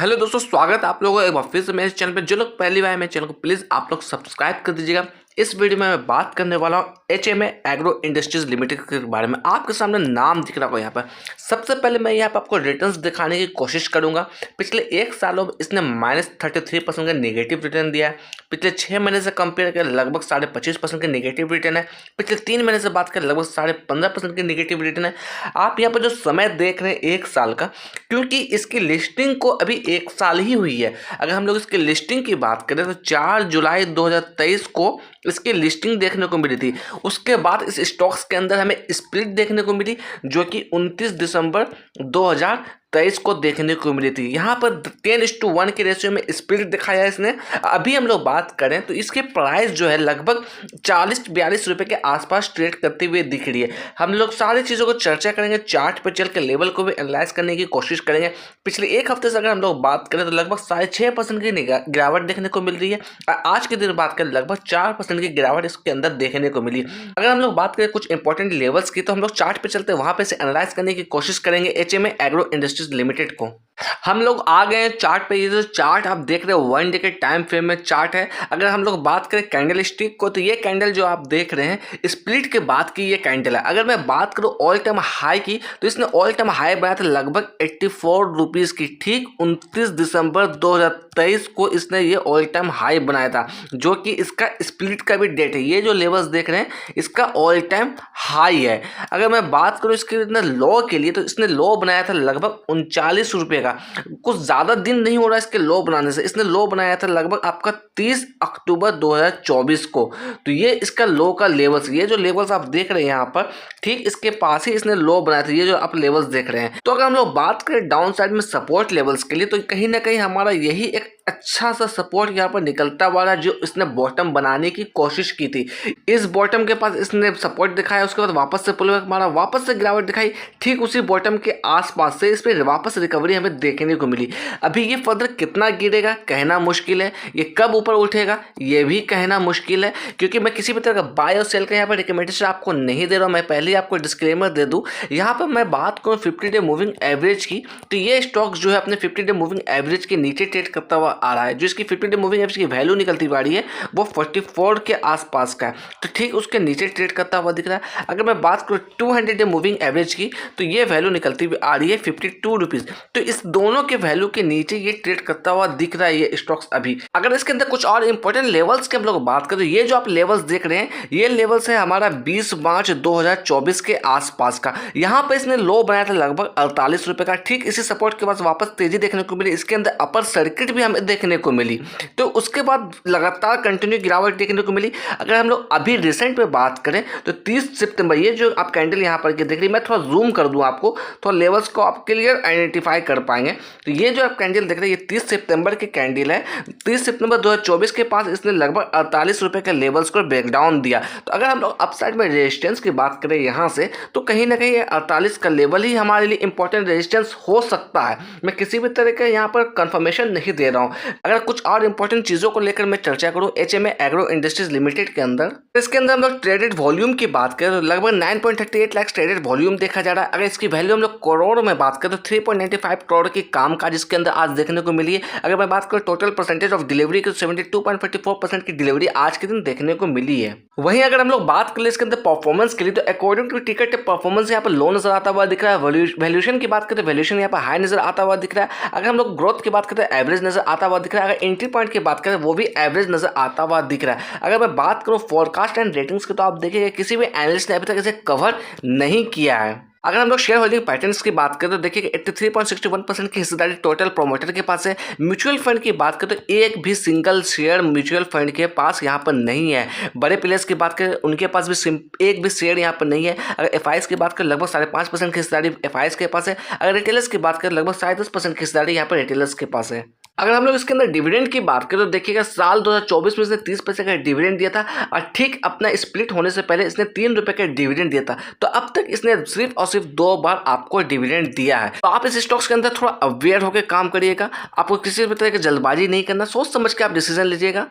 Hello दोस्तों, स्वागत है आप लोगों का एक बार फिर से मेरे चैनल पे। जो लोग पहली बार है मेरे चैनल को प्लीज़ आप लोग सब्सक्राइब कर दीजिएगा। इस वीडियो में मैं बात करने वाला हूँ HMA एग्रो इंडस्ट्रीज लिमिटेड के बारे में। आपके सामने नाम दिख रहा होगा यहाँ पर। सबसे पहले मैं यहाँ पर आपको रिटर्न्स दिखाने की कोशिश करूँगा। पिछले एक सालों में इसने -33% का नेगेटिव रिटर्न दिया है। पिछले 6 महीने से कंपेयर कर लगभग 25.5% के नेगेटिव रिटर्न है। पिछले 3 महीने से बात करें लगभग 15.5% के नेगेटिव रिटर्न है। आप यहाँ पर जो समय देख रहे हैं 1 साल का, क्योंकि इसकी लिस्टिंग को अभी 1 साल ही हुई है। अगर हम लोग इसकी लिस्टिंग की बात करें तो 4 जुलाई 2023 को इसकी लिस्टिंग देखने को मिली थी। उसके बाद इस स्टॉक्स के अंदर हमें स्प्लिट देखने को मिली, जो कि 29 दिसंबर 2023 को देखने को मिली थी। यहाँ पर 10:1 के रेशियो में स्प्लिट दिखाया है इसने। अभी हम लोग बात करें तो इसके प्राइस जो है लगभग 40-42 रुपये के आसपास ट्रेड करते हुए दिख रही है। हम लोग सारी चीज़ों को चर्चा करेंगे, चार्ट पर चल के लेवल को भी एनालाइज करने की कोशिश करेंगे। पिछले एक हफ्ते से अगर हम लोग बात करें तो लगभग 6.5% की गिरावट देखने को मिल रही है, और आज के दिन बात करें लगभग 4% की गिरावट इसके अंदर देखने को मिली। अगर हम लोग बात करें कुछ इंपॉर्टेंट लेवल्स की, तो हम लोग चार्ट पे चलते हैं, वहां पे से एनालाइज करने की कोशिश करेंगे HMA एग्रो इंडस्ट्रीज लिमिटेड को। हम लोग आ गए हैं चार्ट पे। ये जो चार्ट आप देख रहे हो 1 डे के टाइम फ्रेम में चार्ट है। अगर हम लोग बात करें कैंडल स्टिक को, तो ये कैंडल जो आप देख रहे हैं स्प्लिट के बाद की ये कैंडल है। अगर मैं बात करूं ऑल टाइम हाई की, तो इसने ऑल टाइम हाई बनाया था लगभग 84 रुपीज़ की। ठीक 29 दिसंबर 2023 को इसने ये ऑल टाइम हाई बनाया था, जो कि इसका स्प्लिट का भी डेट है। ये जो लेवल्स देख रहे हैं इसका ऑल टाइम हाई है। अगर मैं बात करूं इसके लो के लिए, तो इसने लो बनाया था लगभग 39 रुपये का। कुछ ज़्यादा दिन नहीं हो रहा इसके लो बनाने से। इसने लो बनाया था लगभग आपका 30 अक्टूबर 2024 को। तो ये इसका लो का लेवल्स, ये जो लेवल्स आप देख रहे हैं यहाँ पर, ठीक इसके पास ही इसने लो बनाया था। ये जो आप लेवल्स देख रहे हैं, तो अगर हम लोग बात करें डाउन साइड में सपोर्ट लेवल्स के लिए, तो कहीं ना कहीं हमारा यही एक अच्छा सा सपोर्ट यहाँ पर निकलता हुआ रहा, जो इसने बॉटम बनाने की कोशिश की थी। इस बॉटम के पास इसने सपोर्ट दिखाया, उसके बाद वापस से पुल बैक मारा, वापस से गिरावट दिखाई। ठीक उसी बॉटम के आसपास से इस पर वापस रिकवरी हमें देखने को मिली। अभी ये फर्दर कितना गिरेगा कहना मुश्किल है, ये कब ऊपर उठेगा ये भी कहना मुश्किल है, क्योंकि मैं किसी भी तरह का बाय और सेल का यहाँ पर रिकमेंडेशन आपको नहीं दे रहा हूँ। मैं पहले ही आपको डिस्क्लेमर दे दूँ। यहाँ पर मैं बात करूँ 50 डे मूविंग एवरेज की, तो ये स्टॉक जो है अपने 50 डे मूविंग एवरेज के नीचे ट्रेड करता हुआ आ रहा है। जो इसकी 50 डे मूविंग एवरेज की वैल्यू निकलती हुई आ रही है वो 44 के आसपास का है, तो ठीक उसके नीचे ट्रेड करता हुआ दिख रहा है। अगर मैं बात करूँ 200 डे मूविंग एवरेज की, तो ये वैल्यू निकलती हुई आ रही है 52 रुपीज़। तो इस दोनों के वैल्यू के नीचे ये ट्रेड करता हुआ दिख रहा है ये स्टॉक्स अभी। अगर इसके अंदर कुछ और इंपॉर्टेंट लेवल्स के हम लोग बात करें, तो ये जो आप लेवल्स देख रहे हैं ये लेवल्स है हमारा 20 मार्च 2024 के आसपास का। यहाँ पर इसने लो बनाया था लगभग 48 रुपये का। ठीक इसी सपोर्ट के बाद वापस तेजी देखने को मिली। इसके अंदर अपर सर्किट भी हमें देखने को मिली, तो उसके बाद लगातार कंटिन्यू गिरावट देखने को मिली। अगर हम लोग अभी रिसेंट पे बात करें तो 30 सितंबर, ये जो आप कैंडल यहाँ पर देख रही है, मैं थोड़ा जूम कर दूं आपको, थोड़ा लेवल्स को आप क्लियर आइडेंटिफाई कर पाएंगे। तो ये जो आप कैंडल देख रहे हैं ये 30 सितंबर की कैंडल है। 30 सितंबर 2024 के पास इसने लगभग 48 रुपये के लेवल्स को ब्रेकडाउन दिया। तो अगर हम लोग अपसाइड में रेजिस्टेंस की बात करें यहाँ से, तो कहीं ना कहीं 48 का लेवल ही हमारे लिए इंपॉर्टेंट रेजिस्टेंस हो सकता है। मैं किसी भी तरह का यहाँ पर कंफर्मेशन नहीं दे रहा हूँ। अगर कुछ और इंपॉर्टेंट चीज़ों को लेकर मैं चर्चा करूँ HMA एग्रो इंडस्ट्रीज लिमिटेड के अंदर, इसके अंदर हम लोग ट्रेडेड वॉल्यूम की बात करें तो लगभग 9.38 लाख ट्रेडेड वॉल्यूम देखा जा रहा है। अगर इसकी वैल्यू हम लोग करोड़ में बात करें तो 3.95 करोड़ की कामकाज इसके अंदर आज देखने को मिली है। अगर मैं बात करूँ टोटल परसेंटेज ऑफ डिलीवरी की, 72.44% की डिलीवरी आज के दिन देखने को मिली है। वहीं अगर हम लोग बात करें इसके अंदर परफॉर्मेंस के लिए, तो अकॉर्डिंग टू टिकट परफॉर्मेंस यहाँ पर लो नजर आता हुआ दिख रहा है। वैल्यूएशन की बात करें तो वैल्यूएशन यहाँ पर हाई नजर आता हुआ दिख रहा है। अगर हम लोग ग्रोथ की बात करें तो एवरेज नजर आता हुआ दिख रहा है। अगर एंट्री पॉइंट की बात करें वो भी एवरेज नजर आता हुआ दिख रहा है। अगर मैं बात करूं फोरकास्ट एंड रेटिंग्स की, तो आप देखिए किसी भी एनालिस्ट ने अभी तक इसे कवर नहीं किया है। अगर हम लोग शेयर होल्डिंग पैटर्न्स की बात करें तो देखिए 83.61% की हिस्सेदारी टोटल प्रोमोटर के पास है। म्यूचुअल फंड की बात करें तो एक भी सिंगल शेयर म्यूचुअल फंड के पास यहाँ पर नहीं है। बड़े प्लेयर्स की बात करें उनके पास भी एक भी शेयर यहाँ पर नहीं है। अगर एफआईएस की बात करें लगभग 5.5% की हिस्सेदारी एफआईएस के पास है। अगर रिटेलर्स की बात करें लगभग 10.5% की हिस्सेदारी यहाँ पर रिटेलर्स के पास है। अगर हम लोग इसके अंदर डिविडेंड की बात करें तो देखिएगा साल 2024 में इसने 30 पैसे का डिविडेंड दिया था, और ठीक अपना स्प्लिट होने से पहले इसने 3 रुपये का डिविडेंड दिया था। तो अब तक इसने सिर्फ और सिर्फ 2 बार आपको डिविडेंड दिया है। तो आप इस स्टॉक्स के अंदर थोड़ा अवेयर होकर काम करिएगा। आपको किसी भी तरह की जल्दबाजी नहीं करना, सोच समझ के आप डिसीजन लीजिएगा।